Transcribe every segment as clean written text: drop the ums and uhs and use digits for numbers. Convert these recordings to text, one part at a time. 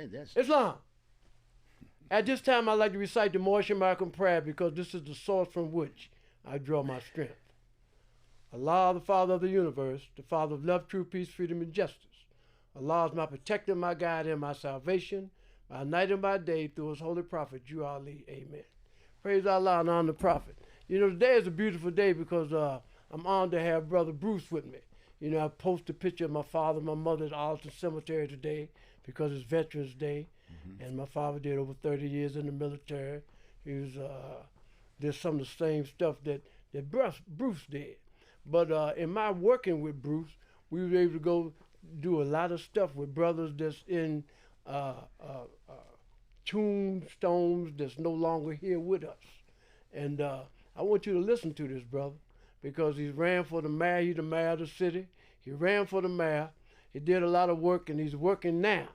That's Islam. At this time, I like to recite the Moorish American prayer because this is the source from which I draw my strength. Allah, the Father of the universe, the Father of love, truth, peace, freedom, and justice. Allah is my protector, my guide, and my salvation, by night and by day, through his holy prophet, Jew Ali. Amen. Praise Allah and honor the prophet. You know, today is a beautiful day because I'm honored to have Brother Bruce with me. You know, I posted a picture of my father and my mother at Arlington Cemetery today because it's Veterans Day. And my father did over 30 years in the military. He was did some of the same stuff that Bruce did. But in my working with Bruce, we were able to go do a lot of stuff with brothers that's in tombstones that's no longer here with us. And I want you to listen to this brother because he ran for the mayor. He's the mayor of the city. He ran for the mayor. He did a lot of work, and he's working now.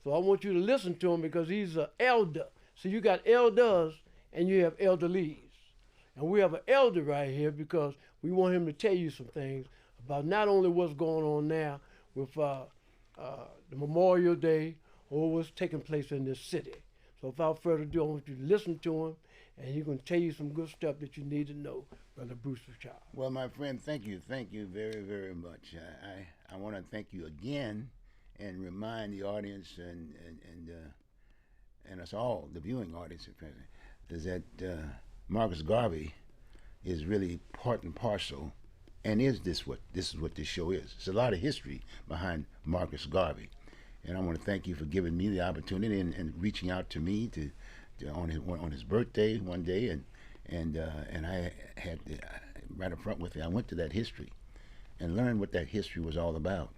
So I want you to listen to him because he's an elder. So you got elders and you have elderlies. And we have an elder right here because we want him to tell you some things about not only what's going on now with the Memorial Day or what's taking place in this city. So without further ado, I want you to listen to him, and he's going to tell you some good stuff that you need to know, Brother Bruce Broussard. Well, my friend, thank you very, very much. I want to thank you again, and remind the audience and us all, the viewing audience, is that Marcus Garvey is really part and parcel, and this is what this show is. It's a lot of history behind Marcus Garvey. And I want to thank you for giving me the opportunity and reaching out to me on his birthday one day, and I had right up front with it. I went to that history and learned what that history was all about.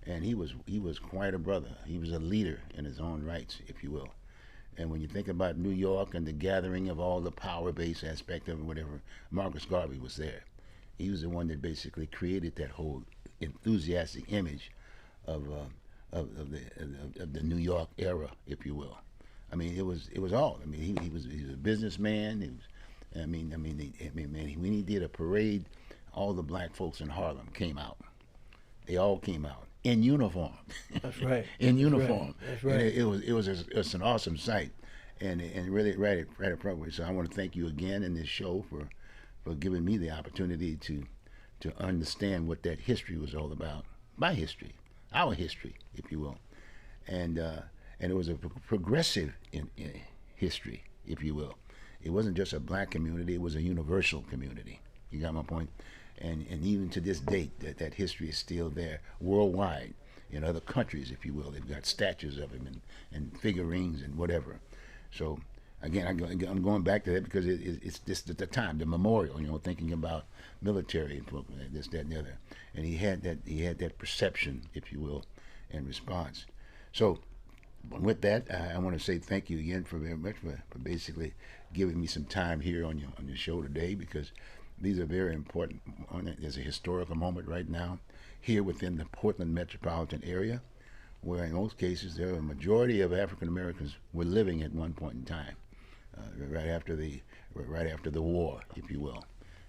And he was quite a brother. He was a leader in his own rights, if you will. And when you think about New York and the gathering of all the power-based aspect of it, whatever, Marcus Garvey was there. He was the one that basically created that whole enthusiastic image of the New York era, if you will. I mean, it was all. I mean, he was a businessman. He was, when he did a parade, all the black folks in Harlem came out. They all came out in uniform. That's right. In uniform. That's right. And it was an awesome sight, and really right appropriate. So I want to thank you again in this show for giving me the opportunity to understand what that history was all about. My history. Our history, if you will, and it was a progressive in history, if you will. It wasn't just a black community; it was a universal community. You got my point? And even to this date, that history is still there worldwide in other countries, if you will. They've got statues of him and figurines and whatever. So again, I'm going back to that because it's just the time, the memorial, thinking about military and this, that, and the other. And he had that perception, if you will, and response. So with that, I want to say thank you again very much for basically giving me some time here on your show today, because these are very important. There's a historical moment right now here within the Portland metropolitan area, where in most cases there are a majority of African Americans were living at one point in time. Right after the war, if you will,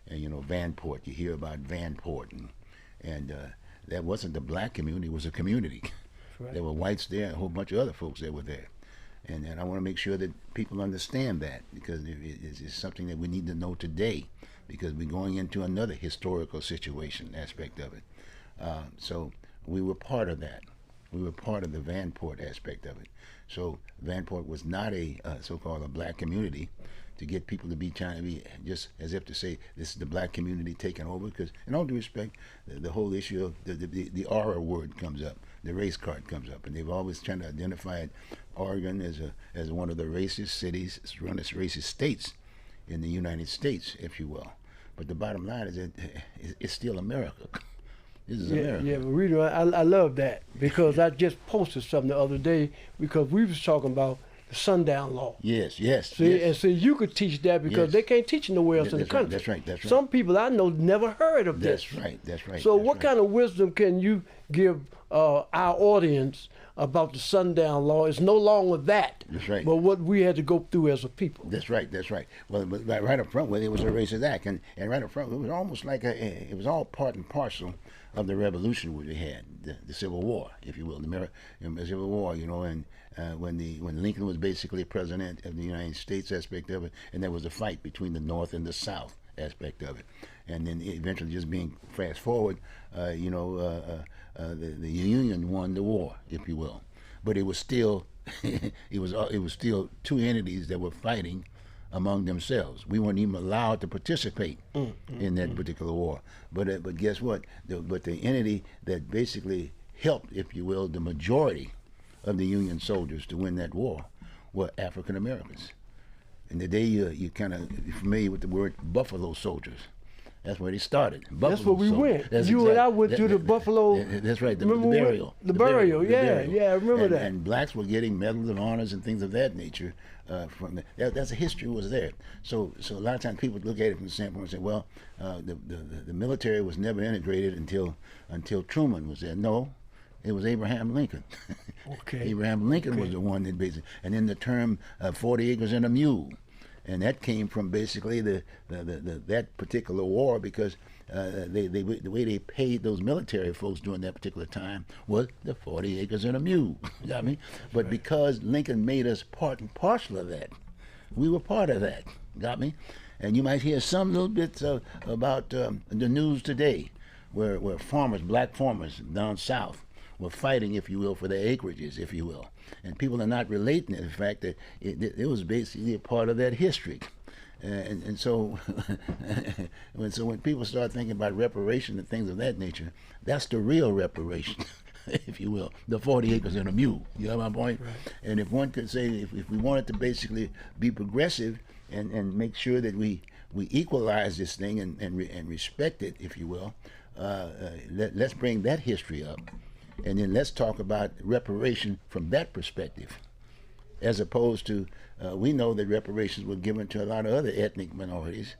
and Vanport. You hear about Vanport, and that wasn't the black community; it was a community. Right. There were whites there, and a whole bunch of other folks that were there, and I want to make sure that people understand that, because it's something that we need to know today, because we're going into another historical situation aspect of it. So we were part of that. We were part of the Vanport aspect of it. So Vanport was not a so-called a black community to get people to be trying to be just as if to say this is the black community taking over, because in all due respect, the whole issue of the aura word comes up, the race card comes up, and they've always tried to identify Oregon as one of the racist cities, one of the racist states in the United States, if you will. But the bottom line is that it's still America. This is America. Yeah, but Rita, I love that, because I just posted something the other day, because we was talking about the sundown law. Yes. See, and so you could teach that, because they can't teach it nowhere else in the country. That's right. Some people I know never heard of this. That's right. So what kind of wisdom can you give our audience about the sundown law? It's no longer that. That's right. But what we had to go through as a people. That's right. Well, right up front, it was a racist act, and right up front, it was almost like it was all part and parcel of the revolution we had, the Civil War, if you will, the Civil War, you know, and when Lincoln was basically president of the United States aspect of it, and there was a fight between the North and the South aspect of it, and then eventually just being fast forward, you know, the Union won the war, if you will, but it was still it was still two entities that were fighting among themselves. We weren't even allowed to participate in that particular war. But guess what? The entity that basically helped, if you will, the majority of the Union soldiers to win that war were African Americans. And today you kind of familiar with the word buffalo soldiers. That's where they started. Buffalo that's where we soldiers. went. That's you exactly, and I went to the Buffalo. That's right, the burial. The burial, yeah, I remember and, that. And blacks were getting medals of honors and things of that nature. From that's the history was there. So a lot of times people look at it from the standpoint and say, well, the military was never integrated until Truman was there. No, it was Abraham Lincoln. Okay. Abraham Lincoln was the one that basically, and then the term 40 acres and a mule. And that came from basically that particular war, because the way they paid those military folks during that particular time was the 40 acres and a mule. You know what I mean? But because Lincoln made us part and parcel of that, we were part of that. Got me? And you might hear some little bits about the news today, where farmers, black farmers down south, were fighting, if you will, for their acreages, if you will. And people are not relating to the fact that it was basically a part of that history. And so, when people start thinking about reparation and things of that nature, that's the real reparation, if you will, the 40 acres and a mule. You know my point? Right. And if one could say, if we wanted to basically be progressive and make sure that we equalize this thing and respect it, if you will, let's bring that history up. And then let's talk about reparation from that perspective, as opposed to, we know that reparations were given to a lot of other ethnic minorities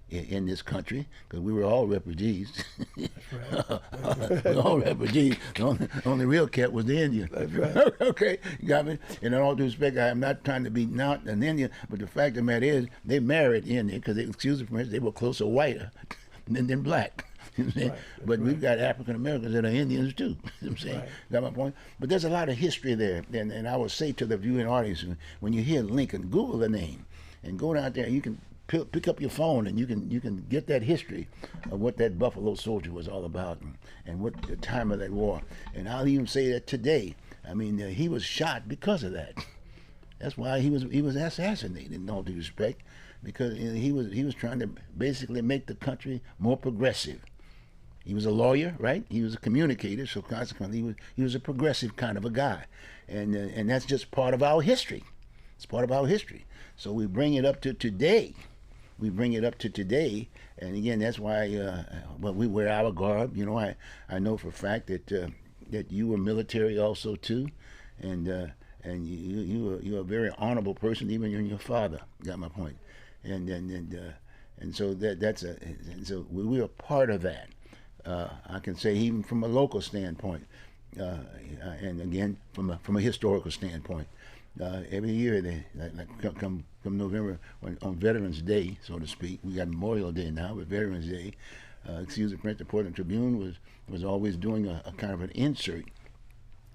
in this country, because we were all refugees. That's right. We were all refugees. The only real cat was the Indian. That's right. Okay, you got me? And in all due respect, I'm not trying to be not an Indian, but the fact of the matter is, they married Indian, because excuse me, for instance, they were closer whiter than black. You know what I'm saying? Right, But right. we've got African Americans that are Indians too. You know what I'm saying? Right. Got my point? But there's a lot of history there. And I would say to the viewing audience, when you hear Lincoln, Google the name and go down there. You can pick up your phone and you can get that history of what that Buffalo Soldier was all about, and what the time of that war. And I'll even say that today, I mean, he was shot because of that. That's why he was assassinated, in all due respect, because he was trying to basically make the country more progressive. He was a lawyer, right? He was a communicator, so consequently he was a progressive kind of a guy, and that's just part of our history. It's part of our history. So we bring it up to today. We bring it up to today, and again, that's why we wear our garb. You know, I know for a fact that you were military also too, and you're a very honorable person, even your father. Got my point, and so so we are part of that. I can say even from a local standpoint, and again from a historical standpoint, every year they come November on Veterans Day, so to speak. We got Memorial Day now, but Veterans Day. Excuse me, the Portland Tribune was always doing a kind of an insert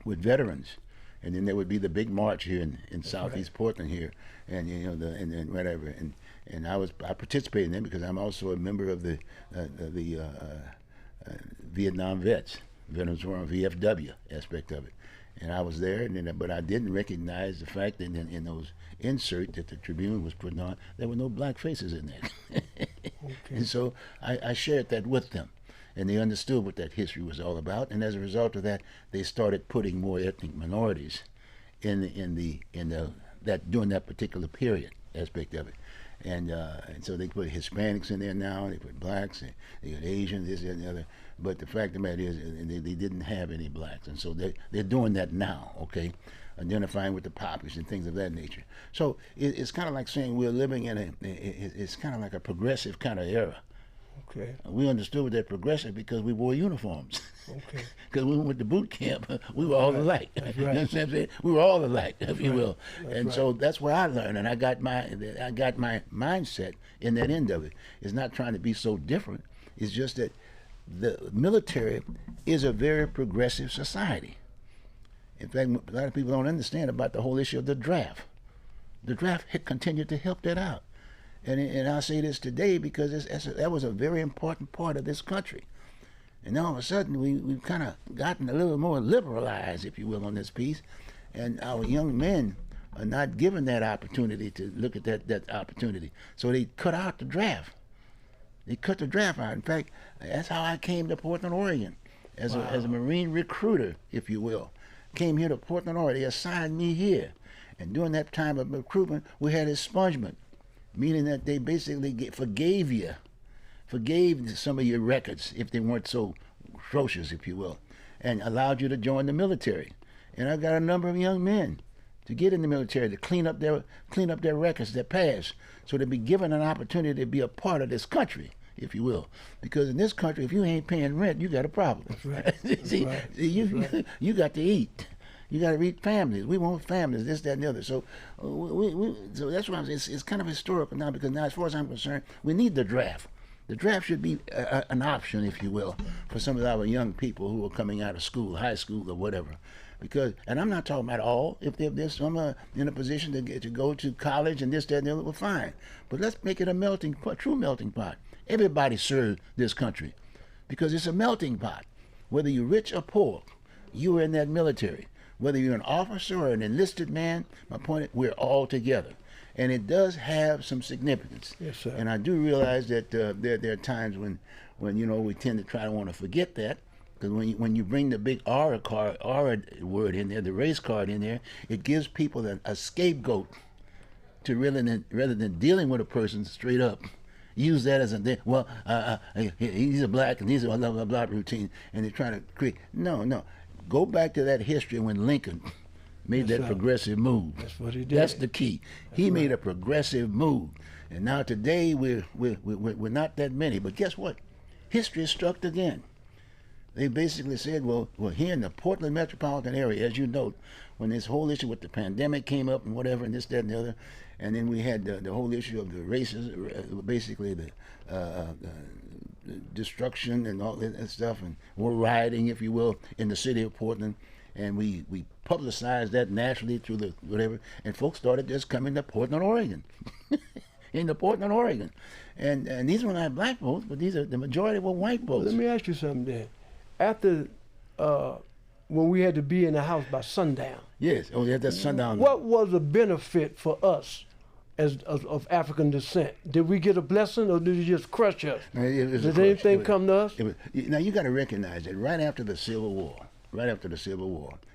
with veterans, and then there would be the big march here in Southeast Portland here, and and whatever, and I participated in that because I'm also a member of the Vietnam Veterans Forum, VFW aspect of it, and I was there, but I didn't recognize the fact that in those inserts that the Tribune was putting on, there were no black faces in there. Okay. And so I shared that with them, and they understood what that history was all about, and as a result of that, they started putting more ethnic minorities in that during that particular period aspect of it. And so they put Hispanics in there now, they put blacks, and they got Asians, this, that, and the other. But the fact of the matter is, they didn't have any blacks, and so they're doing that now, okay, identifying with the poppies and things of that nature. So it's kind of like saying we're living in it's kind of like a progressive kind of era. Okay. We understood what that progressive because we wore uniforms. Okay. Because when we went to boot camp, we were all alike. That's You know right. what I'm saying? We were all alike, if you will. That's And right. so that's where I learned, and I got my mindset in that end of it. It's not trying to be so different. It's just that the military is a very progressive society. In fact, a lot of people don't understand about the whole issue of the draft. The draft continued to help that out. And I'll say this today because that was a very important part of this country. And all of a sudden, we've kind of gotten a little more liberalized, if you will, on this piece. And our young men are not given that opportunity to look at that opportunity. So they cut out the draft. They cut the draft out. In fact, that's how I came to Portland, Oregon, as a Marine recruiter, if you will. Came here to Portland, Oregon. They assigned me here. And during that time of recruitment, we had expungement, meaning that they basically forgave some of your records if they weren't so atrocious, if you will, and allowed you to join the military. And I've got a number of young men to get in the military to clean up their records, their past, so they'll be given an opportunity to be a part of this country, if you will. Because in this country, if you ain't paying rent, you got a problem. That's right. See, That's right. You got to eat. You got to read families. We want families, this, that, and the other. So, so that's why it's kind of historical now, because now, as far as I'm concerned, we need the draft. The draft should be an option, if you will, for some of our young people who are coming out of school, high school or whatever. Because, and I'm not talking about all. If there's some in a position to go to college and this, that, and the other, well, fine. But let's make it a melting pot, true melting pot. Everybody serve this country, because it's a melting pot. Whether you're rich or poor, you are in that military. Whether you're an officer or an enlisted man, my point is we're all together. And it does have some significance. Yes, sir. And I do realize that there are times when we tend to try to want to forget that. Because when you bring the big aura word in there, the race card in there, it gives people a scapegoat to rather than dealing with a person straight up. Use that as he's a black and he's a blah, blah, blah routine. And they're trying to create. No. Go back to that history when Lincoln made that progressive move. That's what he did. That's the key. He made a progressive move. And now today we're not that many. But guess what? History is struck again. They basically said, well, here in the Portland metropolitan area, as you note, when this whole issue with the pandemic came up and whatever, and this, that, and the other, and then we had the whole issue of the races, basically the destruction and all that stuff, and more rioting, if you will, in the city of Portland. And we publicized that nationally through the whatever, and folks started just coming to Portland, Oregon. Into Portland, Oregon. And these were not black votes, but the majority were white votes. Let me ask you something then. After when we had to be in the house by sundown. Yes, that's sundown. What was the benefit for us of African descent? Did we get a blessing, or did it just crush us? Did anything come to us? Now you got to recognize that right after the Civil War,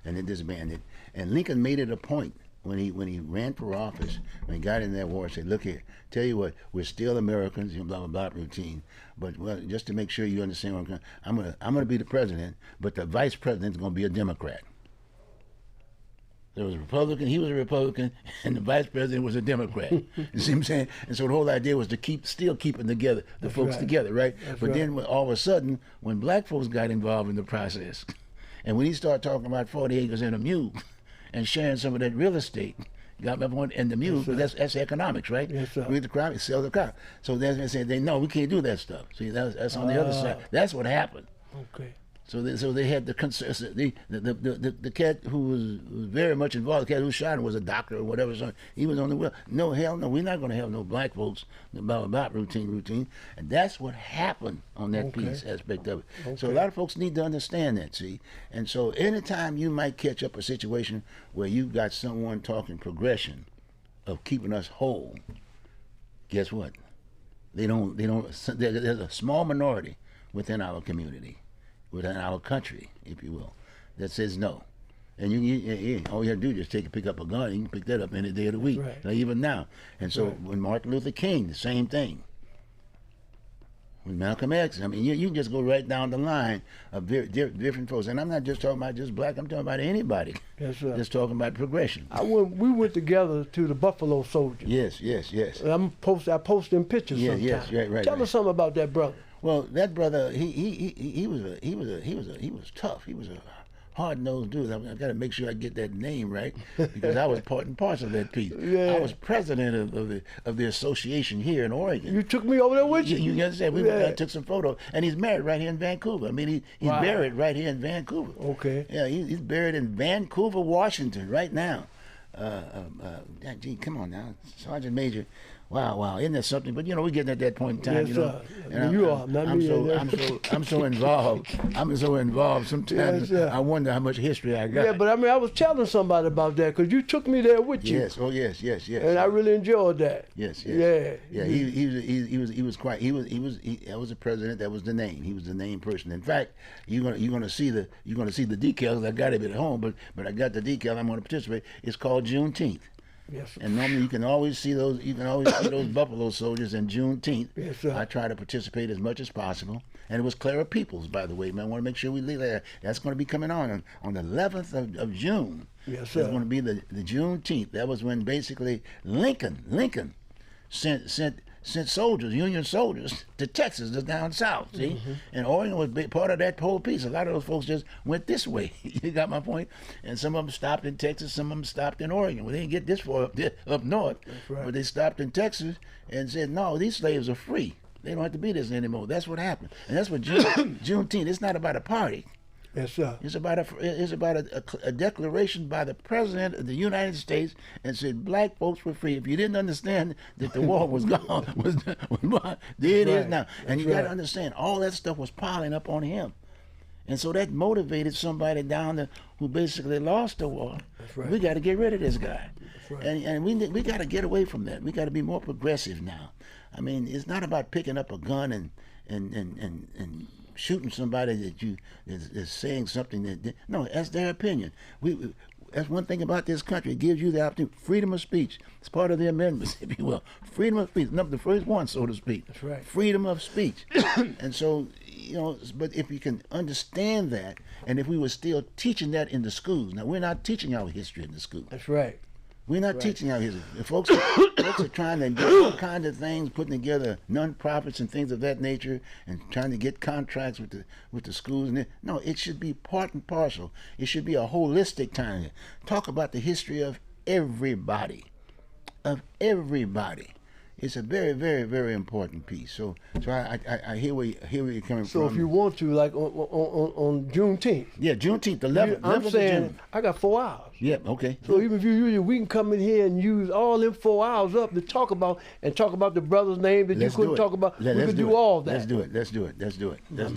and it disbanded, and Lincoln made it a point when he ran for office, when he got in that war, said, look here, tell you what, we're still Americans, blah, blah, blah, routine. But just to make sure you understand what I'm gonna be the president, but the vice president's gonna be a Democrat. There was a Republican, he was a Republican, and the vice president was a Democrat. You see what I'm saying? And so the whole idea was to still keeping together, the folks together, right? But then all of a sudden, when black folks got involved in the process, and when he started talking about 40 acres and a mule, and sharing some of that real estate, got my point, and the mule, that's economics, right? Yes, sir. Read the crop, sell the crop. So they said, no, we can't do that stuff. See, that's on the other side. That's what happened. Okay. So they had the cat who was very much involved, the cat who shot him was a doctor or whatever, so he was on the wheel. No, hell no, we're not going to have no black folks about routine. And that's what happened on that piece aspect of it. Okay. So a lot of folks need to understand that, see? And so anytime you might catch up a situation where you've got someone talking progression of keeping us whole, guess what? There's a small minority within our community, within our country, if you will, that says no. And all you have to do is just pick up a gun. You can pick that up any day of the week, even now. And so when Martin Luther King, the same thing. With Malcolm X, I mean, you can just go right down the line of different folks. And I'm not just talking about just black, I'm talking about anybody. Yes, sir. Just talking about progression. We went together to the Buffalo Soldier. Yes. I post them pictures sometimes. Yes, right. Tell us something about that brother. Well, that brother, he was tough. He was a hard-nosed dudes. I got to make sure I get that name right because I was part and parcel of that piece. Yeah. I was president of the association here in Oregon. You took me over there with you. You understand? I took some photos, and he's married right here in Vancouver. I mean, he's Wow. buried right here in Vancouver. Okay. Yeah, he's buried in Vancouver, Washington, right now. Gee, come on now, Sergeant Major. Wow, isn't that something? But we're getting at that point in time, Yes, you know. sir. And You are, not me. I'm so involved. I'm so involved. Sometimes Yes, sir. I wonder how much history I got. Yeah, but I mean, I was telling somebody about that because you took me there with you. Yes. Oh, yes. And I really enjoyed that. Yes. Yeah. Yeah. He was quite. That was the president. That was the name. He was the name person. In fact, you're gonna see the decals. I got it at home, but I got the decal. I'm gonna participate. It's called Juneteenth. Yes, sir. And normally you can always see those Buffalo Soldiers in Juneteenth. Yes, sir. I try to participate as much as possible. And it was Clara Peoples, by the way, man. I want to make sure we leave that. That's going to be coming on the 11th of June. Yes, sir. That's going to be the Juneteenth. That was when basically Lincoln sent soldiers, Union soldiers, to Texas, just down south, see? Mm-hmm. And Oregon was part of that whole piece. A lot of those folks just went this way. You got my point? And some of them stopped in Texas, some of them stopped in Oregon. Well, they didn't get this far up north, right. but they stopped in Texas and said, no, these slaves are free. They don't have to be this anymore. That's what happened. And that's what Juneteenth, it's not about a party. Yes, sir. It's about a declaration by the President of the United States and said black folks were free. If you didn't understand that the war was gone, there it is now. And you got to understand, all that stuff was piling up on him. And so that motivated somebody down there who basically lost the war. That's right. We got to get rid of this guy. That's right. And we got to get away from that. We got to be more progressive now. I mean, it's not about picking up a gun and shooting somebody that is saying something no, that's their opinion. That's one thing about this country. It gives you the opportunity, freedom of speech. It's part of the amendments, if you will. Freedom of speech, the first one, so to speak. That's right. Freedom of speech. And so, but if you can understand that, and if we were still teaching that in the schools. Now, we're not teaching our history in the schools. That's right. We're not teaching our history. The folks are trying to do all kinds of things, putting together non-profits and things of that nature, and trying to get contracts with the schools. No, it should be part and parcel. It should be a holistic time. Talk about the history of everybody, It's a very, very, very important piece. So I hear where you're coming from. So if you want to, like on Juneteenth. Yeah, Juneteenth, the 11th. I'm saying of June. I got 4 hours. Yeah, okay. So even if you use it, we can come in here and use all them 4 hours up to talk about the brother's name that Let's you couldn't do it. talk about. Let's We could do all that. Let's do it. Let's do it. Let's do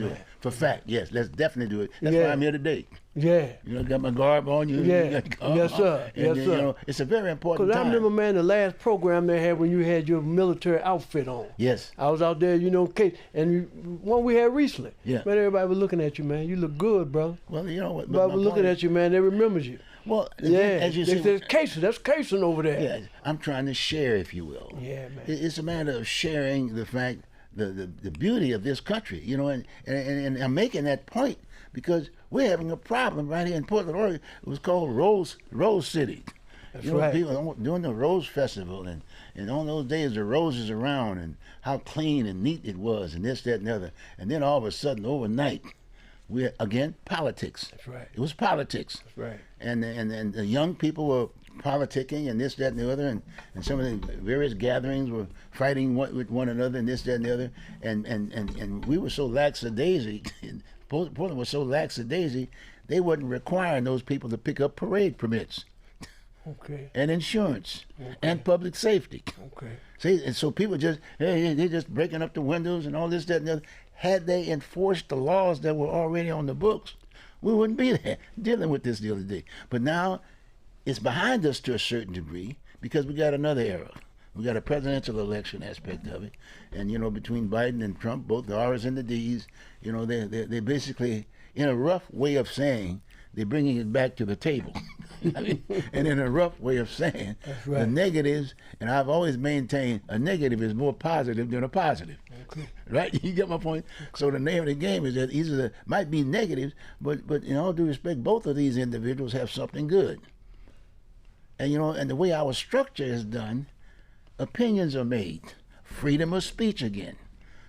it. For fact, yes. Let's definitely do it. That's Yeah. why I'm here today. Yeah. Got my garb on you. Yeah. You got the garb Yes, on. sir. And Yes, then, sir. it's a very important Because I time. remember, man, the last program they had when you had your military outfit on. Yes. I was out there, one we had recently. Yeah. Man, everybody was looking at you, man. You look good, brother. Well, you know what? Everybody was looking at you, man. They remembers you. Well, Yeah. as you They say, said, Casey, that's Casey over there. yeah, I'm trying to share, if you will. Yeah, man. It's a matter of sharing the fact, the beauty of this country, and I'm making that point because we're having a problem right here in Portland, Oregon. It was called Rose City. That's right. People doing the Rose Festival, and on those days the roses around, and how clean and neat it was, and this, that, and the other. And then all of a sudden, overnight, we're again politics. That's right. It was politics. That's right. And the young people were politicking and this, that, and the other, and some of the various gatherings were fighting with one another and this, that, and the other. And we were so lackadaisy, Portland was so lackadaisy, they wasn't requiring those people to pick up parade permits. Okay. And insurance and public safety. Okay. See, and so people they're just breaking up the windows and all this, that, and the other. Had they enforced the laws that were already on the books, we wouldn't be there dealing with this the other day. But now it's behind us to a certain degree because we got another era. We got a presidential election aspect of it. And, between Biden and Trump, both the R's and the D's, they're basically, in a rough way of saying, they're bringing it back to the table. And in a rough way of saying, That's right. the negatives, and I've always maintained a negative is more positive than a positive. Okay. Right? You get my point? So the name of the game is that these might be negatives, but in all due respect, both of these individuals have something good. And and the way our structure is done, opinions are made. Freedom of speech again.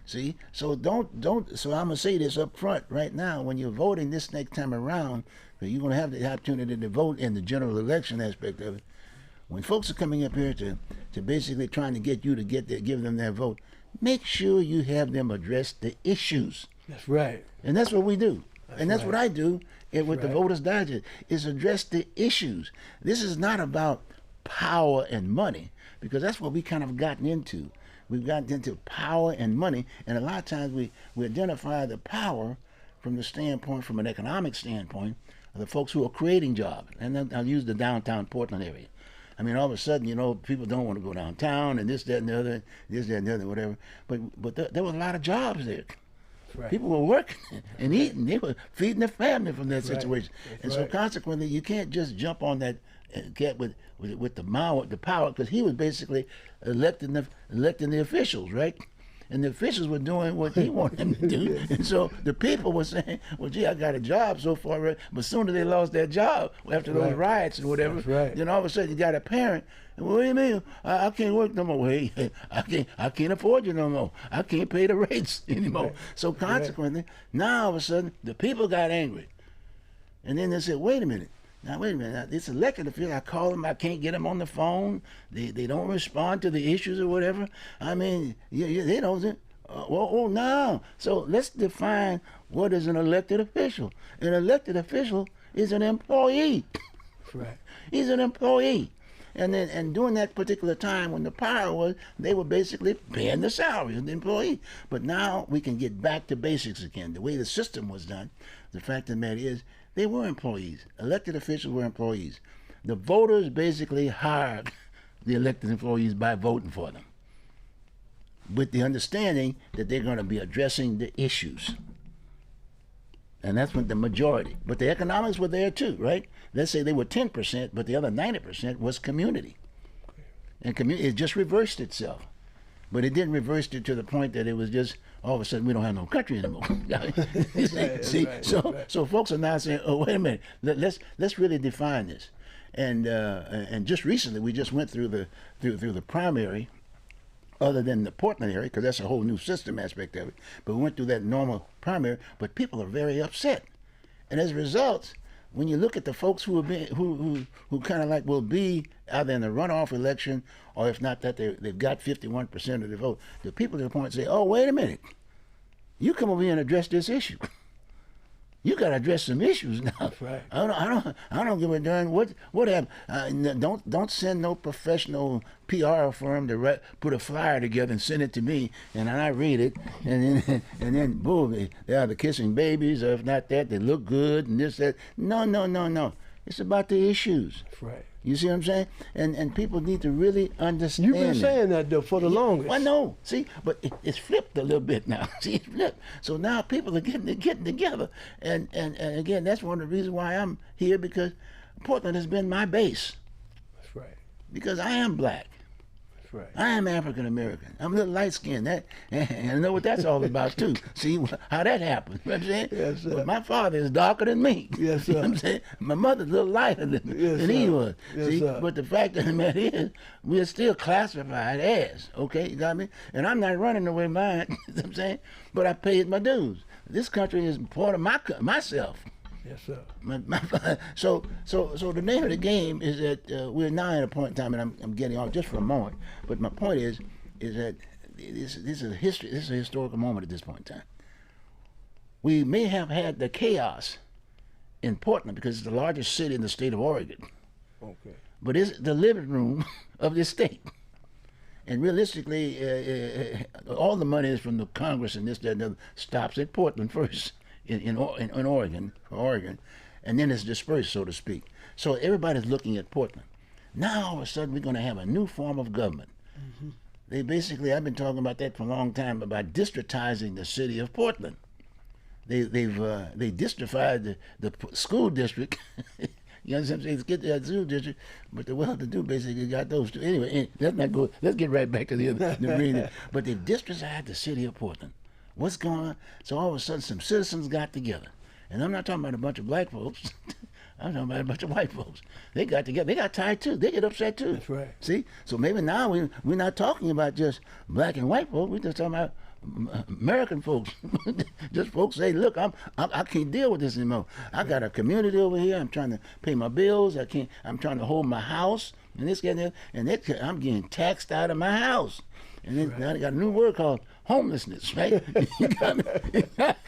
See, so don't. So I'm gonna say this up front right now. When you're voting this next time around, you're gonna have the opportunity to vote in the general election aspect of it. When folks are coming up here to basically trying to get you to give them their vote, make sure you have them address the issues. That's right. And that's what we do. And that's right. what I do with the right. Voters Digest, is address the issues. This is not about power and money, because that's what we kind of gotten into. We've gotten into power and money, and a lot of times we identify the power from the standpoint, from an economic standpoint, of the folks who are creating jobs. And then I'll use the downtown Portland area. I mean, all of a sudden, people don't want to go downtown, and this, that, and the other, this, that, and the other, whatever. But there was a lot of jobs there. Right. People were working and eating. They were feeding their family from that situation. That's and so consequently, you can't just jump on that get with the power, because he was basically electing the officials, right? And the officials were doing what he wanted them to do. And so the people were saying, well, gee, I got a job so far, right? But soon as they lost their job after those riots and whatever, then all of a sudden you got a parent. Well, what do you mean? I can't work no more. Hey, I can't afford you no more. I can't pay the rates anymore. So consequently, now all of a sudden the people got angry. And then they said, wait a minute. Now, this elected official, I call them, I can't get them on the phone. They don't respond to the issues or whatever. I mean, they don't. No. So let's define what is an elected official. An elected official is an employee. Right. He's an employee. And during that particular time when the power was, they were basically paying the salary of the employee. But now we can get back to basics again. The way the system was done, the fact of the matter is, they were employees. Elected officials were employees. The voters basically hired the elected employees by voting for them, with the understanding that they're going to be addressing the issues. And that's when the majority. But the economics were there too, right? Let's say they were 10%, but the other 90% was community. And it just reversed itself. But it didn't reverse it to the point that it was just, all of a sudden, we don't have no country anymore. So folks are now saying, oh, wait a minute, let's really define this. And just recently, we just went through the primary, other than the Portland area, because that's a whole new system aspect of it. But we went through that normal primary, but people are very upset. And as a result, when you look at the folks who kind of like will be either in the runoff election, or if not that they've got 51% of the vote, the people at the point say, oh, wait a minute, you come over here and address this issue. You got to address some issues now. That's right. I don't give a darn what happened. Don't send no professional PR firm to put a flyer together and send it to me, and I read it, and then boom, they are the kissing babies, or if not that, they look good and this, that. No. It's about the issues. That's right. You see what I'm saying? And people need to really understand. You've been saying that though for the longest. I know. See, but it's flipped a little bit now. See, it's flipped. So now people are getting together, and again, that's one of the reasons why I'm here, because Portland has been my base. That's right. Because I am black. That's right. I am African American. I'm a little light skinned. And I know what that's all about too. See how that happened. You know what I'm saying? Yes, sir. But my father is darker than me. Yes, See sir. what I'm saying? My mother's a little lighter than he was. Yes, See? sir. But the fact of the matter is, we're still classified as, okay, you got me? And I'm not running the way mine, you know what I'm saying? But I paid my dues. This country is part of myself. Yes, sir. So the name of the game is that we're now at a point in time, and I'm getting off just for a moment. But my point is that this is a history. This is a historical moment at this point in time. We may have had the chaos in Portland because it's the largest city in the state of Oregon. Okay. But it's the living room of the state. And realistically, all the money is from the Congress and this, that, and the other, stops at Portland first. In Oregon, and then it's dispersed, so to speak. So everybody's looking at Portland. Now all of a sudden we're going to have a new form of government. Mm-hmm. They basically, I've been talking about that for a long time, about districtizing the city of Portland. They districtified the school district. You understand what I'm saying? Get that school district, but the well-to-do basically got those two. Anyway, let's not go. Let's get right back to the reading. But they've districtized the city of Portland. What's going on? So all of a sudden some citizens got together. And I'm not talking about a bunch of black folks. I'm talking about a bunch of white folks. They got together. They got tired too. They get upset too. That's right. See? So maybe now we're not talking about just black and white folks. We're just talking about American folks, just folks say, look, I can't deal with this anymore. I got a community over here. I'm trying to pay my bills. I'm trying to hold my house and this, that, and that. I'm getting taxed out of my house. And then now they got a new word called homelessness, right? You got me?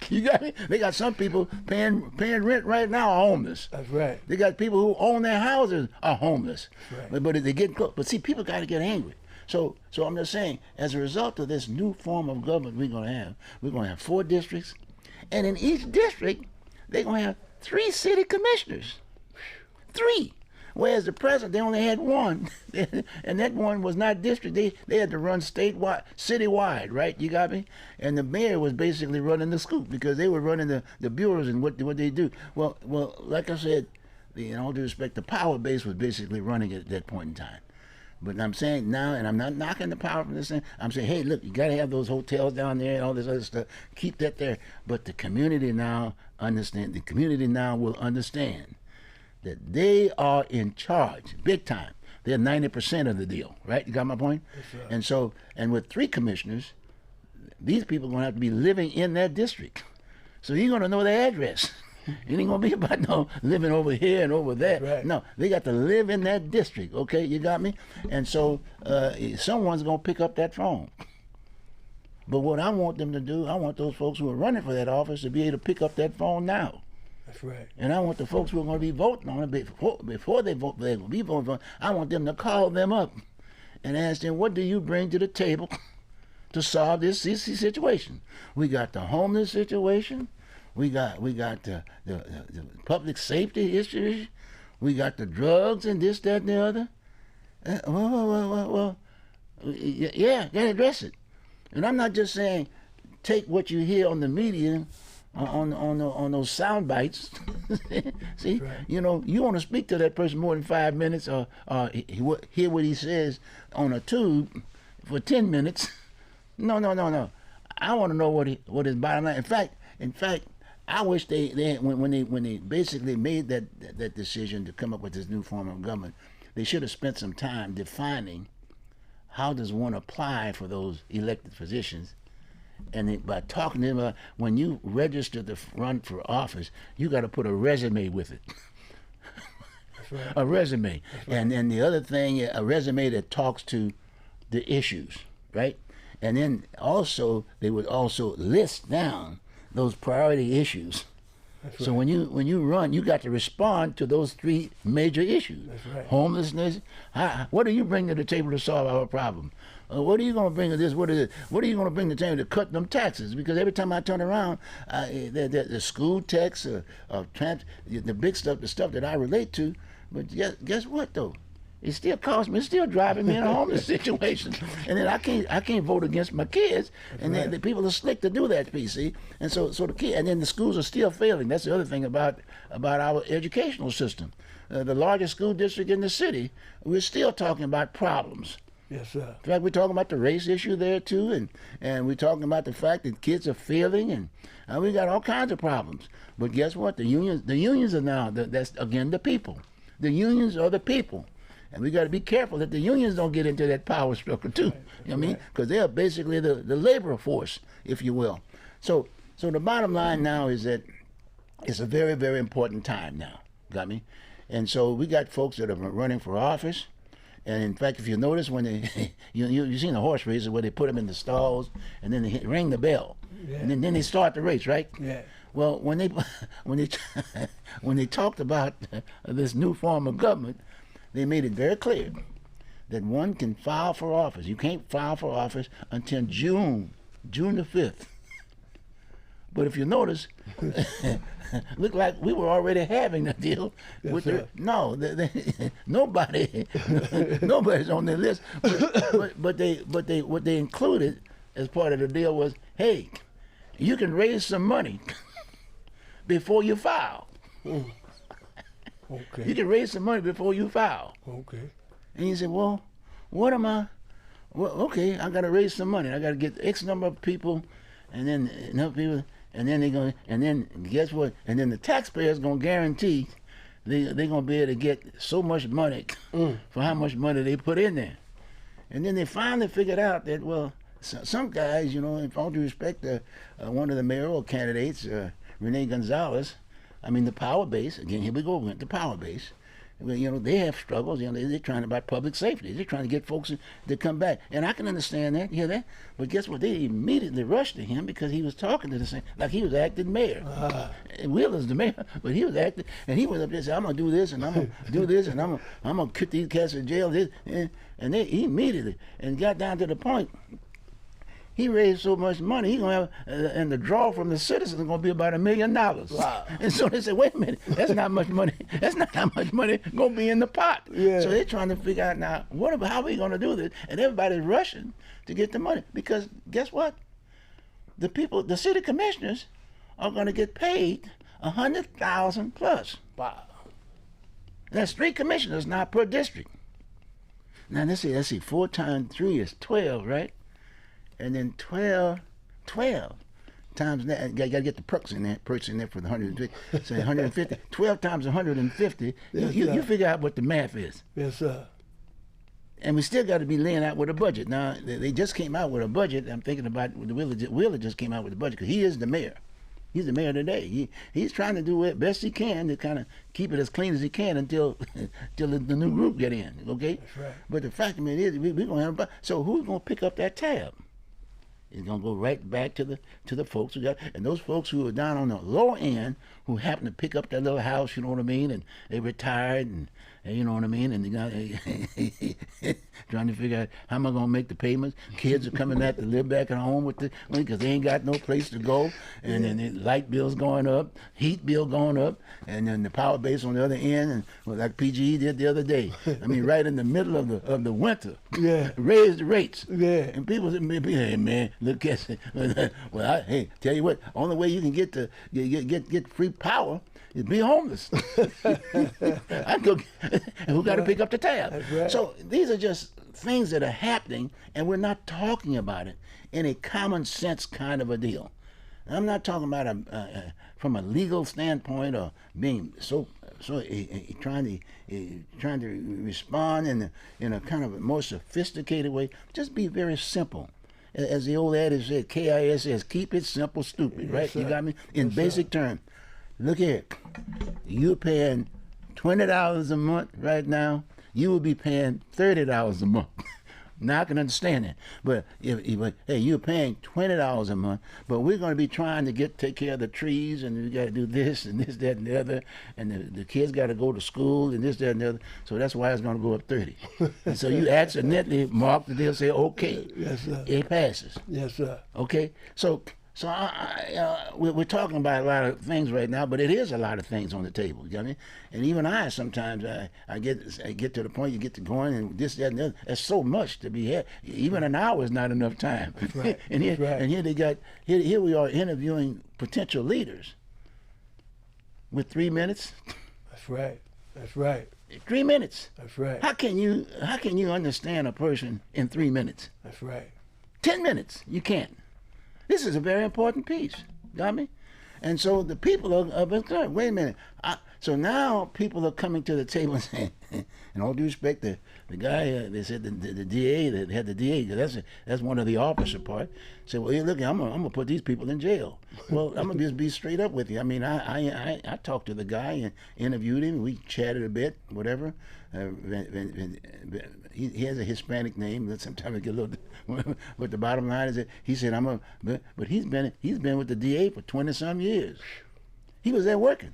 You got me? They got some people paying rent right now are homeless. That's right. They got people who own their houses are homeless. Right. But they get close. But see, people got to get angry. So I'm just saying, as a result of this new form of government we're going to have 4 districts, and in each district they're going to have 3 city commissioners. 3. Whereas the present, they only had 1, and that one was not district. They had to run statewide, citywide, right? You got me? And the mayor was basically running the scoop because they were running the bureaus and what they do. Well, like I said, in all due respect, the power base was basically running it at that point in time. But I'm saying now, and I'm not knocking the power from this thing, I'm saying, hey, look, you got to have those hotels down there and all this other stuff. Keep that there. But the community now will understand that they are in charge, big time. They're 90% of the deal, right? You got my point? Yes, sir. And with 3 commissioners, these people are going to have to be living in that district. So you're going to know their address. It ain't going to be about no living over here and over there. Right. No, they got to live in that district, okay? You got me? And so someone's going to pick up that phone. But what I want them to do, I want those folks who are running for that office to be able to pick up that phone now. That's right. And I want the folks who are going to be voting on it before they vote, they will be voting on it. I want them to call them up and ask them, what do you bring to the table to solve this situation? We got the homeless situation. We got the public safety issues. We got the drugs and this, that, and the other. Yeah, gotta address it. And I'm not just saying take what you hear on the media, on those sound bites. See, right. You know, you want to speak to that person more than 5 minutes, or hear what he says on a tube for 10 minutes. No. I want to know what his bottom line. In fact. I wish they when they basically made that decision to come up with this new form of government, they should have spent some time defining how does one apply for those elected positions, and by talking to them, when you register to run for office, you got to put a resume with it. That's right. A resume, right. And then the other thing, a resume that talks to the issues, right? And then also they would also list down those priority issues. That's so right. when you run, you got to respond to those 3 major issues. That's right. Homelessness. What do you bring to the table to solve our problem? What are you going to bring to this? What are you going to bring to the table to cut them taxes? Because every time I turn around, the school tax, the big stuff, the stuff that I relate to. But guess what though? It still costs me. It's still driving me in a homeless situation, and then I can't vote against my kids. That's and then the people are slick to do that, PC. And so the kid, and then the schools are still failing. That's the other thing about our educational system. The largest school district in the city, we're still talking about problems. Yes, sir. In fact, we're talking about the race issue there too, and we're talking about the fact that kids are failing, and we got all kinds of problems. But guess what? The unions are now. That's again the people. The unions are the people. And we got to be careful that the unions don't get into that power struggle too. Right. You know what I mean? Because they are basically the labor force, if you will. So the bottom line now is that it's a very, very important time now. Got me? And so we got folks that are running for office. And in fact, if you notice when they, you've seen the horse races where they put them in the stalls and then they ring the bell, yeah. And then they start the race, right? Yeah. Well, when they talked about this new form of government, they made it very clear that one can file for office. You can't file for office until June the 5th. But if you notice, looked like we were already having a deal. Yes, with nobody's on their list. But what they included as part of the deal was, hey, you can raise some money before you file. Okay. You can raise some money before you file. Okay. And you say, well, what am I? Well, okay, I got to raise some money. I got to get X number of people, and then enough people, and then they're going, and then guess what? And then the taxpayer's going to guarantee they're going to be able to get so much money for how much money they put in there. And then they finally figured out that, well, some guys, you know, in all due respect, one of the mayoral candidates, Rene Gonzalez, I mean, the power base, again, here we go, the power base. Well, you know, they have struggles. You know, they're trying about public safety. They're trying to get folks to come back. And I can understand that, hear that. But guess what? They immediately rushed to him because he was talking to the same, like he was acting mayor. And Wheeler's the mayor, but he was acting, and he went up there and said, I'm going to do this, and I'm going to do this, and I'm going to put these cats in jail. And he immediately, and got down to the point, he raised so much money, he's gonna have, and the draw from the citizens is gonna be about $1 million. Wow. And so they said, wait a minute, that's not much money. That's not how much money gonna be in the pot. Yeah. So they're trying to figure out now, how are we gonna do this? And everybody's rushing to get the money because guess what? The city commissioners are gonna get paid $100,000 plus. Wow. That's 3 commissioners now per district. Now let's see, 4 times 3 is 12, right? And then 12 times that, got to get the perks in there for the 150. Say 150. 12 times 150. Yes, you figure out what the math is. Yes, sir. And we still got to be laying out with a budget. Now they just came out with a budget. I'm thinking about Wheeler just came out with a budget because he is the mayor. He's the mayor today. He's trying to do it best he can to kind of keep it as clean as he can until the new group get in. Okay. That's right. But the fact of it is, we're gonna have so who's gonna pick up that tab? It's gonna go right back to the folks who got, and those folks who are down on the low end who happen to pick up that little house, you know what I mean, and they retired and you know what I mean, and they got trying to figure out how am I gonna make the payments. Kids are coming back to live back at home with the because they ain't got no place to go, and then the light bills going up, heat bill going up, and then the power base on the other end, and well, like PGE did the other day. I mean, right in the middle of the winter, Yeah. raised the rates. Yeah. And people say, hey man, look at it. Well, hey, tell you what, only way you can get free power is be homeless. I go, and who got to pick up the tab? That's right. So these are just things that are happening, and we're not talking about it in a common sense kind of a deal. I'm not talking about from a legal standpoint or being trying to respond in a kind of a more sophisticated way. Just be very simple. As the old adage said, KIS says, keep it simple, stupid, Yes, right? sir. You got me? In Yes, basic sir. terms. Look here. You're paying $20 a month right now. You will be paying $30 a month. Now I can understand that. But hey, you're paying $20 a month, but we're going to be trying to take care of the trees, and we got to do this and this, that, and the other, and the kids got to go to school and this, that, and the other. So that's why it's going to go up 30. And so you accidentally mark the deal, say, okay, Yes, sir. it passes. Yes, sir. Okay, so we're talking about a lot of things right now, but it is a lot of things on the table. You know what I mean? And even sometimes I get to the point you get to going and this, that, and the other. There's so much to be had. Even an hour is not enough time. That's right. and here, That's right. and here they got here we are interviewing potential leaders with 3 minutes. That's right. That's right. 3 minutes. That's right. How can you understand a person in 3 minutes? That's right. 10 minutes, you can't. This is a very important piece, got me? And so the people are concerned. Wait a minute. So now people are coming to the table and saying, in all due respect, the guy, they said the DA, that had the DA, that's one of the officer part, said, well, hey, look, I'm gonna put these people in jail. Well, I'm gonna just be straight up with you. I mean, I talked to the guy and interviewed him. We chatted a bit, whatever. He has a Hispanic name. That sometimes I get a little. But the bottom line is that he said but he's been with the DA for 20-some years. He was there working,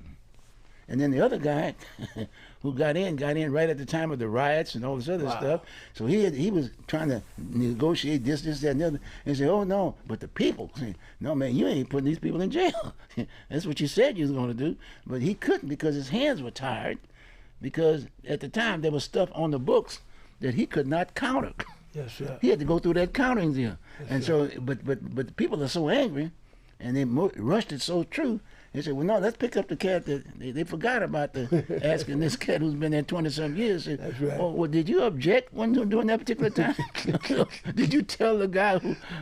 and then the other guy who got in right at the time of the riots and all this other Wow. stuff. So he was trying to negotiate this, that, and the other. And he said, oh no, but the people said, no man, you ain't putting these people in jail. That's what you said you was going to do, but he couldn't because his hands were tired. Because at the time there was stuff on the books that he could not counter. Yes, sir. He had to go through that countering deal. Yes, And sir. so, but the people are so angry, and they rushed it so true. They said, well, no, let's pick up the cat that they forgot about asking this cat who's been there 20-some years. Said, That's right. oh, well, did you object when during that particular time? Did you tell the guy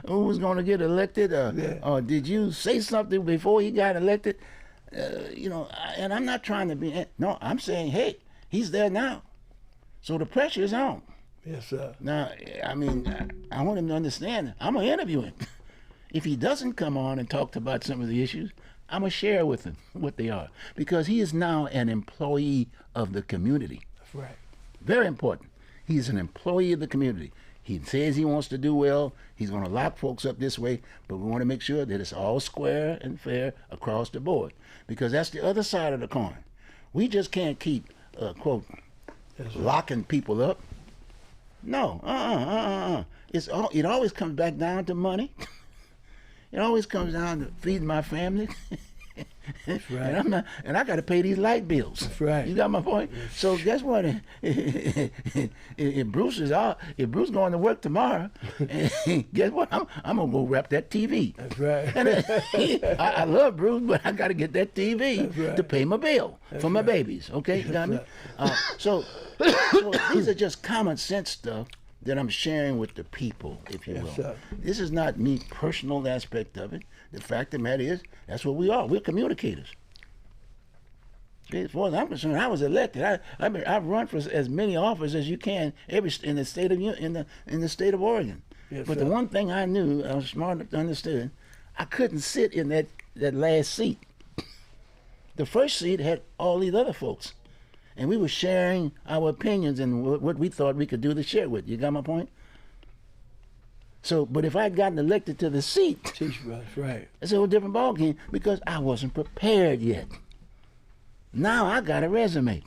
who was going to get elected, or did you say something before he got elected? And I'm not trying to be. No, I'm saying, hey, he's there now, so the pressure is on. Yes, sir. Now, I mean, I want him to understand. I'm gonna interview him. If he doesn't come on and talk about some of the issues, I'm gonna share with him what they are, because he is now an employee of the community. That's right. Very important. He's an employee of the community. He says he wants to do well. He's going to lock folks up this way, but we want to make sure that it's all square and fair across the board, because that's the other side of the coin. We just can't keep, quote, locking people up. No, It always comes back down to money. It always comes down to feeding my family. That's right. And I got to pay these light bills. That's right. You got my point. So guess what? If Bruce going to work tomorrow, guess what? I'm gonna go wrap that TV. That's right. And I love Bruce, but I got to get that TV right. to pay my bill for my babies. Okay, you got me. So these are just common sense stuff that I'm sharing with the people, if you will. Sir. This is not me personal aspect of it. The fact of the matter is, that's what we are. We're communicators. As far as I'm concerned, I was elected. I've run for as many offices as you can in the state of Oregon. Yes, but sir. the one thing I knew, I was smart enough to understand, I couldn't sit in that last seat. The first seat had all these other folks, and we were sharing our opinions and what we thought we could do to share with. You got my point? So, but if I'd gotten elected to the seat, That's right. it's a whole different ballgame, because I wasn't prepared yet. Now I got a resume.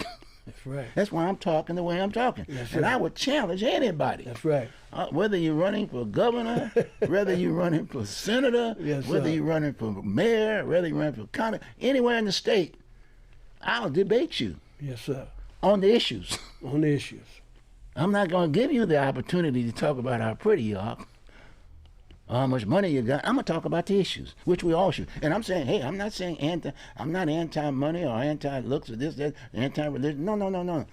That's right. That's why I'm talking the way I'm talking. Yes, and sir. I would challenge anybody. That's right. Whether you're running for governor, whether you're running for senator, Yes, whether sir. you're running for mayor, whether you're running for county, anywhere in the state, I'll debate you Yes, sir. on the issues. On the issues. I'm not going to give you the opportunity to talk about how pretty you are, how much money you got. I'm going to talk about the issues, which we all should. And I'm saying, hey, I'm not saying I'm not anti-money or anti-looks or this, that, anti-religion. No.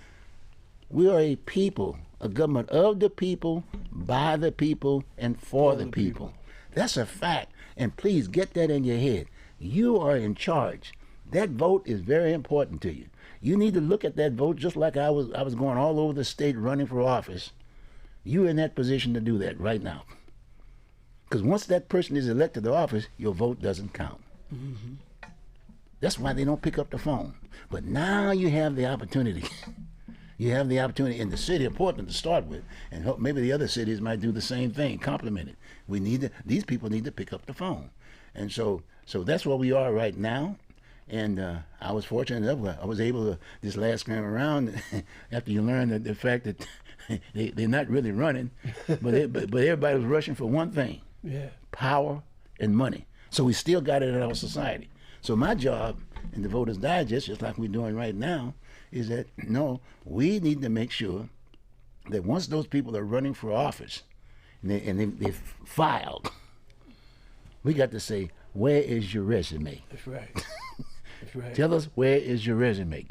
We are a people, a government of the people, by the people, and for the people. That's a fact. And please get that in your head. You are in charge. That vote is very important to you. You need to look at that vote just like I was going all over the state running for office. You're in that position to do that right now. Because once that person is elected to office, your vote doesn't count. Mm-hmm. That's why they don't pick up the phone. But now you have the opportunity. You have the opportunity in the city of Portland to start with, and maybe the other cities might do the same thing, complement it. These people need to pick up the phone. And so that's where we are right now. And I was fortunate enough, I was able to, this last time around, after you learn the fact that they're not really running, but everybody was rushing for one thing. Yeah. Power and money. So we still got it in our society. So my job in the Voters Digest, just like we're doing right now, is that, no, we need to make sure that once those people are running for office and they've filed, we got to say, where is your resume? That's right. That's right. Tell us, where is your resume?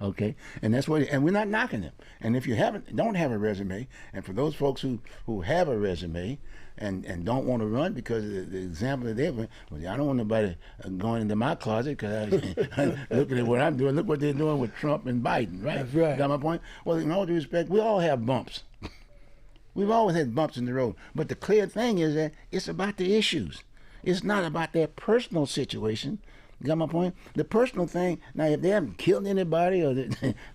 Okay, and that's what, and we're not knocking them. And if you don't have a resume, and for those folks who have a resume and don't want to run, because the example that they've, well, I don't want nobody going into my closet because I'm looking at what I'm doing. Look what they're doing with Trump and Biden, right? That's right. Got my point? Well, in all due respect, we all have bumps. We've always had bumps in the road. But the clear thing is that it's about the issues. It's not about their personal situation. You got my point? The personal thing, now if they haven't killed anybody or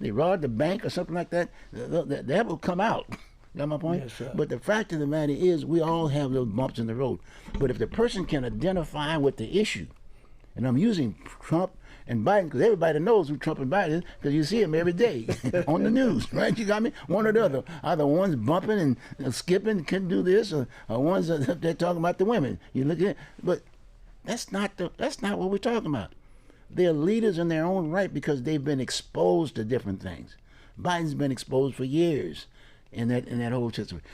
they robbed the bank or something like that, that will come out. You got my point? Yes, sir. But the fact of the matter is we all have those bumps in the road. But if the person can identify with the issue, and I'm using Trump and Biden because everybody knows who Trump and Biden is because you see them every day on the news, right? You got me? One or the other. Either one's bumping and skipping, couldn't do this, or one's they're talking about the women. You look at, but that's not what we're talking about. They're leaders in their own right because they've been exposed to different things. Biden's been exposed for years in that whole situation.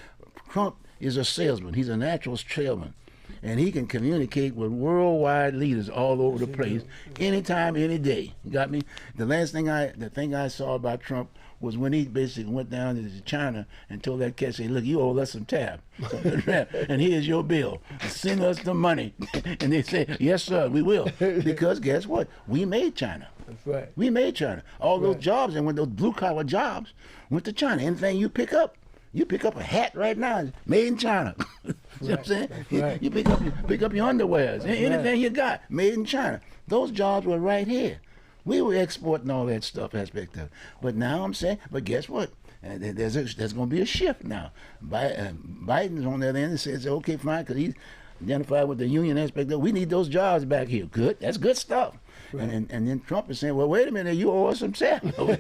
Trump is a salesman. He's a natural salesman. And he can communicate with worldwide leaders all over the place, anytime, any day. You got me? The thing I saw about Trump was when he basically went down to China and told that cat, say, look, you owe us some tab. And here's your bill. Send us the money. And they say, yes, sir, we will. Because guess what? We made China. That's right. We made China. All those jobs, and when those blue-collar jobs went to China, anything you pick up, You pick up a hat right now, made in China. You know what I'm saying? Right. You pick up your underwears, anything you got, made in China. Those jobs were right here. We were exporting all that stuff aspect of it. But now I'm saying, but guess what? There's going to be a shift now. Biden's on the other end and says, okay, fine, because he's identified with the union aspect of, we need those jobs back here. Good, that's good stuff. Right. And then Trump is saying, well, wait a minute, you owe us some salary.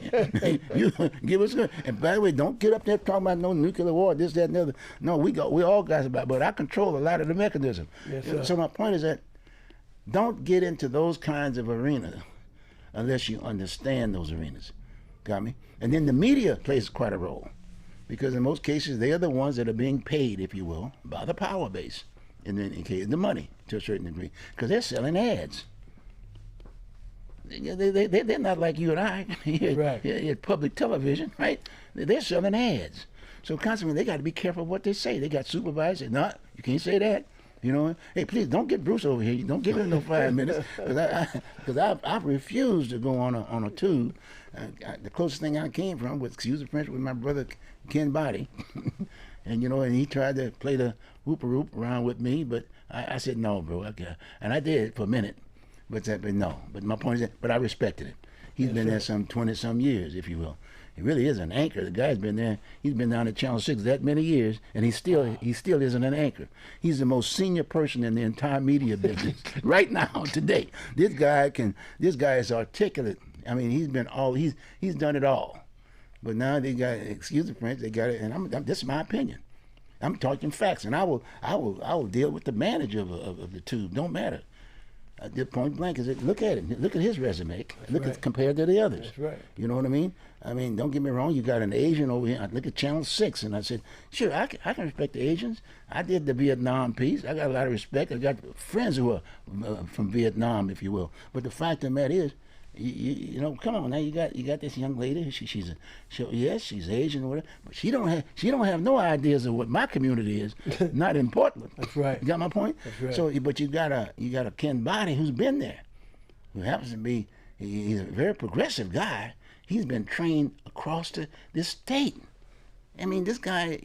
You give us good. And by the way, don't get up there talking about no nuclear war, this, that, and the other. No, we all got about, but I control a lot of the mechanism. Yes, so my point is that don't get into those kinds of arenas unless you understand those arenas. Got me? And then the media plays quite a role, because in most cases they are the ones that are being paid, if you will, by the power base, and then in case the money to a certain degree, because they're selling ads. They're not like you and I at public television, right? They're selling ads. So consequently, they got to be careful what they say. They got supervisors. No, you can't say that. You know, hey, please don't get Bruce over here. Don't give him no 5 minutes, because I've refused to go on a tube. The closest thing I came from was, excuse the French, with my brother Ken Body, and you know, and he tried to play the whoop around with me, but I said no, bro. And I did for a minute, but no. But my point is that, but I respected it. He's been there some 20-some years, if you will. He really is an anchor. The guy's been there. He's been down at Channel 6 that many years, and he still isn't an anchor. He's the most senior person in the entire media business right now, today. This guy is articulate. I mean, he's done it all. But now they got, excuse the French, they got it, and this is my opinion. I'm talking facts, and I will deal with the manager of the tube. Don't matter. I did point blank. Look at it. Look at his resume. Look at compared to the others. That's right. You know what I mean? I mean, don't get me wrong. You got an Asian over here. I look at Channel 6, and I said, sure, I can respect the Asians. I did the Vietnam piece. I got a lot of respect. I got friends who are from Vietnam, if you will. But the fact of the matter is, you know, come on now. You got this young lady. Yes, she's Asian or whatever, but she don't have no ideas of what my community is. Not in Portland. That's right. You got my point? That's right. So, but you got a Ken Body who's been there, who happens to be he's a very progressive guy. He's been trained across this state. I mean, this guy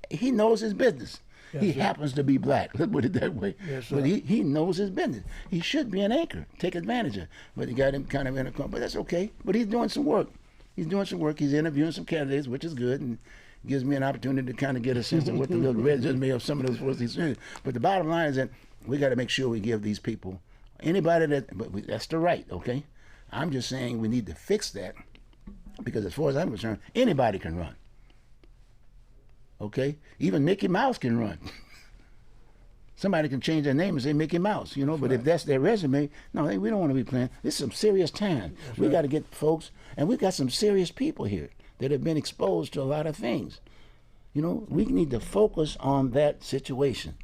he knows his business. Yes, he happens to be black. Let's put it that way. Yes, but he knows his business. He should be an anchor. Take advantage of it. But he got him kind of in a corner. But that's okay. But he's doing some work. He's interviewing some candidates, which is good, and gives me an opportunity to kind of get a sense of what the little resume of some of those folks he's doing. But the bottom line is that we got to make sure we give these people, anybody that's the right, okay? I'm just saying we need to fix that, because as far as I'm concerned, anybody can run. Okay? Even Mickey Mouse can run. Somebody can change their name and say Mickey Mouse, you know, but if that's their resume, no, we don't want to be playing. This is some serious time. We got to get folks, and we've got some serious people here that have been exposed to a lot of things. You know, we need to focus on that situation.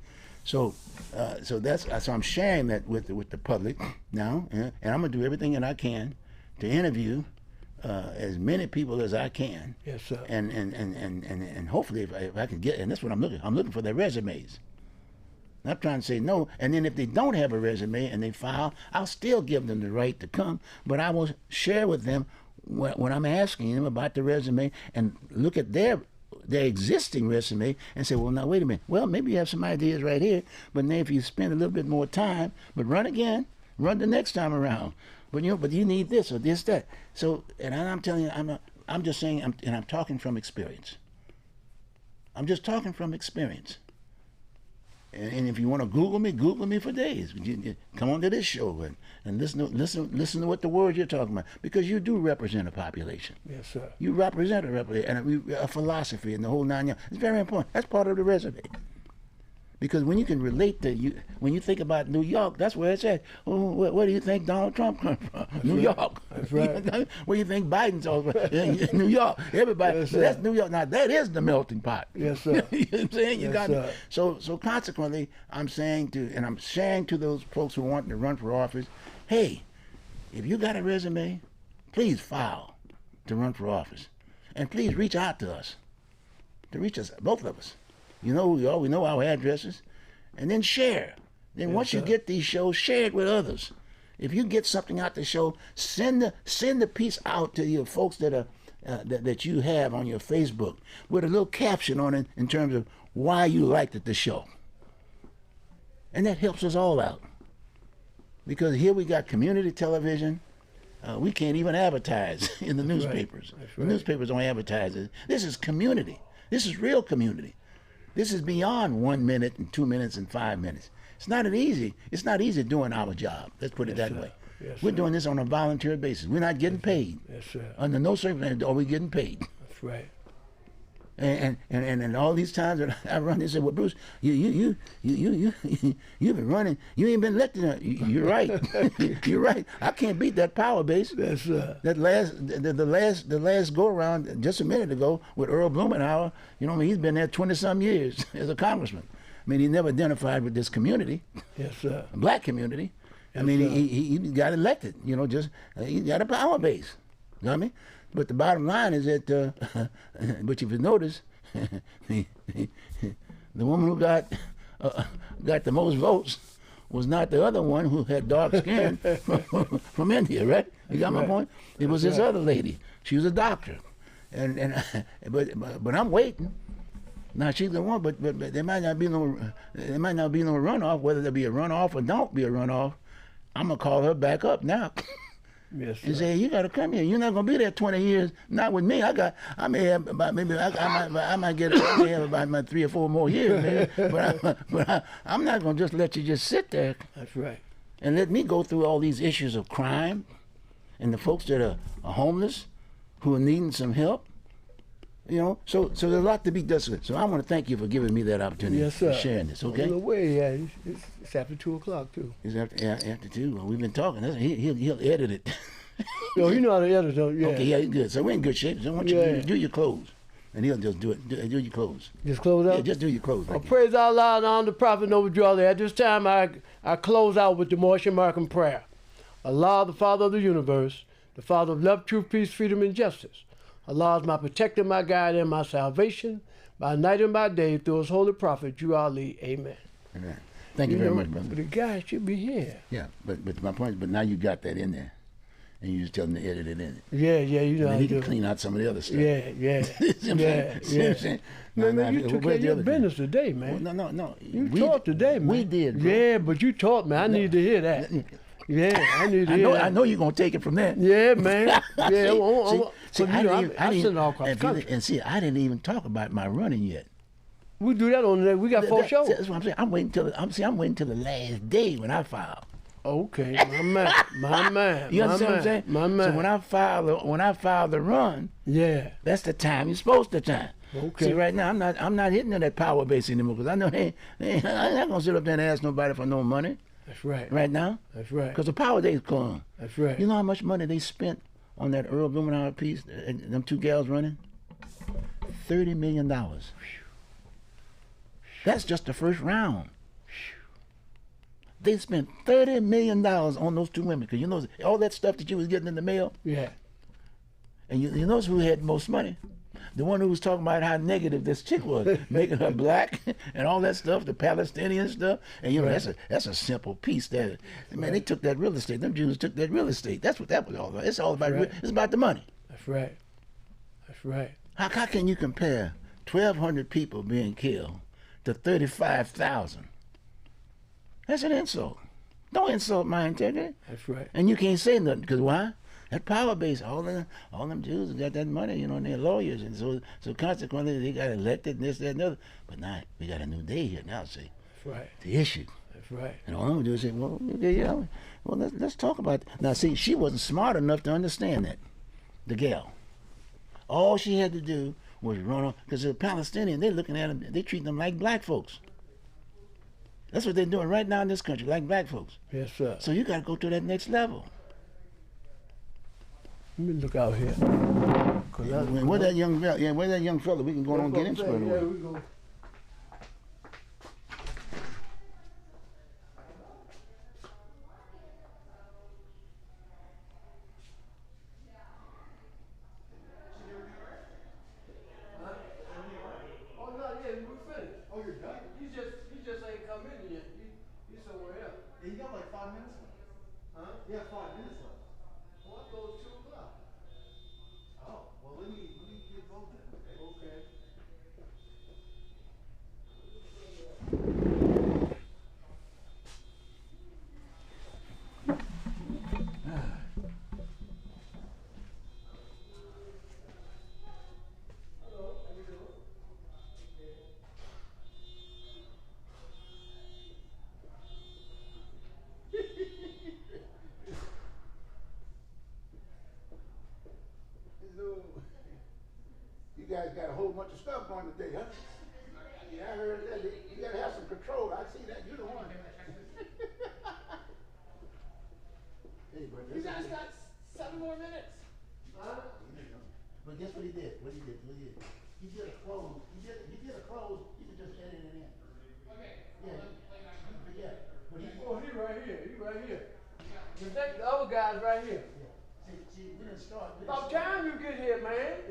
So I'm sharing that with the public now, and I'm going to do everything that I can to interview as many people as I can. Yes, sir. And hopefully if I can get, and that's what I'm looking for their resumes. I'm trying to say no, and then if they don't have a resume and they file, I'll still give them the right to come, but I will share with them when I'm asking them about the resume and look at their existing resume and say, well, now wait a minute. Well, maybe you have some ideas right here, but then if you spend a little bit more time, but run again, run the next time around. But you need this or this, that. So, and I'm telling you, I'm just saying, I'm talking from experience. I'm just talking from experience. And if you want to Google me for days. Come on to this show and listen to what the words you're talking about, because you do represent a population. Yes, sir. You represent a philosophy and the whole nine yards. It's very important. That's part of the resume. Because when you can relate when you think about New York, that's where it's at. Oh, where do you think Donald Trump comes from? New York. That's right. Where do you think Biden's over? New York. Everybody. Yes, that's New York. Now that is the melting pot. Yes, sir. You know what I'm saying? You yes, got it. So consequently, I'm saying I'm saying to those folks who want to run for office, hey, if you got a resume, please file to run for office, and please reach out to us, both of us. You know, we know our addresses, and then share. Then once you get these shows, share it with others. If you get something out the show, send the piece out to your folks that are that you have on your Facebook with a little caption on it in terms of why you liked it, the show. And that helps us all out. Because here we got community television. We can't even advertise in the newspapers. Right. The newspapers don't advertise it. This is community. This is real community. This is beyond 1 minute and 2 minutes and 5 minutes. It's not easy doing our job. Let's put it that way. Yes, We're sir. doing this on a volunteer basis. We're not getting paid. Yes, sir. Under no circumstances are we getting paid. That's right. And all these times that I run, they say, "Well, Bruce, you've been running. You ain't been elected." You're right. You're right. I can't beat that power base. That's That the last go around just a minute ago with Earl Blumenauer. You know, I mean, he's been there 20-some years as a congressman. I mean, he never identified with this community, yes, sir. a black community. I Yes, mean, sir. he got elected. You know, just he got a power base. You know what I mean? But the bottom line is that, but if you notice, the woman who got the most votes was not the other one who had dark skin from India, right? You got my point? It was this other lady. She was a doctor, but I'm waiting. Now she's the one, but there might not be no runoff. Whether there be a runoff or don't be a runoff, I'm gonna call her back up now. Yes, sir. And say, you got to come here. You're not gonna be there 20 years. Not with me. I may have about I might have about 3 or 4 more years, maybe. But I'm not gonna just let you just sit there That's right. and let me go through all these issues of crime and the folks that are homeless, who are needing some help. You know, so there's a lot to be done. So I want to thank you for giving me that opportunity. Yes, sir. For sharing this. Okay. On the way, yeah. It's after 2 o'clock too. It's after 2. Well, we've been talking. He'll edit it. Yo, you know how to edit, don't you? Yeah. Okay, yeah, good. So we're in good shape. So I want you Yeah. to do your clothes, and he'll just do it. Do your clothes. Just close Yeah, out. just do your clothes. Well, Like praise Allah and honor the Prophet and overdraw there. At this time, I close out with the Moorish American prayer. Allah, the Father of the universe, the Father of love, truth, peace, freedom, and justice. Allah is my protector, my guide, and my salvation, by night and by day, through his holy prophet, Jew Ali. Amen. Amen. Thank you very much, brother. But the guy should be here. Yeah, but my point is, but now you got that in there, and you just tell him to edit it in. Yeah, you know And how then he to can do clean out some of the other it. stuff. Yeah, See what I'm yeah, saying? See what I'm yeah. saying? Man, Now, you took care where's of the your other thing? business today, man. Well, no. You taught today, man. We did, bro. Yeah, but you taught me. I need to hear that. Yeah, I need to hear that. I know you're gonna take it from there. Yeah, man. Yeah, See, I send all across the and country. see, I didn't even talk about my running yet. We do that on the day. We got 4 shows. That's what I'm saying. I'm waiting till the last day when I file. Okay, my man. You understand what I'm saying? My man. So when I file the run, Yeah. that's the time you're supposed to time. Okay. See, right now I'm not hitting that power base anymore because I know I'm not gonna sit up there and ask nobody for no money That's right. right now That's right. because the power days come. That's right. You know how much money they spent on that Earl Blumenauer piece? Them 2 gals running, $30 million. That's just the first round. They spent $30 million on those 2 women because you know all that stuff that you was getting in the mail. Yeah. And you notice who had the most money? The one who was talking about how negative this chick was, making her black and all that stuff, the Palestinian stuff. And you know, that's a simple piece. That man, they took that real estate. Them Jews took that real estate. That's what that was all about. It's all about it's about the money. That's right. That's right. How can you compare 1,200 people being killed to 35,000? That's an insult. Don't insult my integrity. That's right. And you can't say nothing because why? That power base, all them Jews got that money, you know, and they're lawyers, and so consequently they got elected and this, that, and the other. But now we got a new day here now. See, That's right. the issue, That's right. and all I'm gonna do is say, well, okay, yeah, well, let's talk about it. Now, see, she wasn't smart enough to understand that. The gal, all she had to do was run on because the Palestinians, they're looking at them, they treat them like black folks. That's what they're doing right now in this country, like black folks. Yes, sir. So you got to go to that next level. Let me look out here. Where that young fella? Yeah, where that young fella? We can go on and get him squared away. Yeah, we go. Oh no, yeah, we finished. Oh, you're done? You just ain't come in yet. You somewhere else. Yeah, you got like 5 minutes left. Huh? You have 5 minutes left. Well, I go 2 o'clock. Oh, well, let me So, you guys got a whole bunch of stuff going today, huh? Yeah, I heard that. You gotta have some control. I see that. You're the one. Hey, but You guys got 7 more minutes. But guess what he did? What he did? He did a close. He did a close. You can just edit it in. Okay. Yeah. Yeah. But he right here. He right here. The other guy's right here. See, we didn't start. About time you get here, man.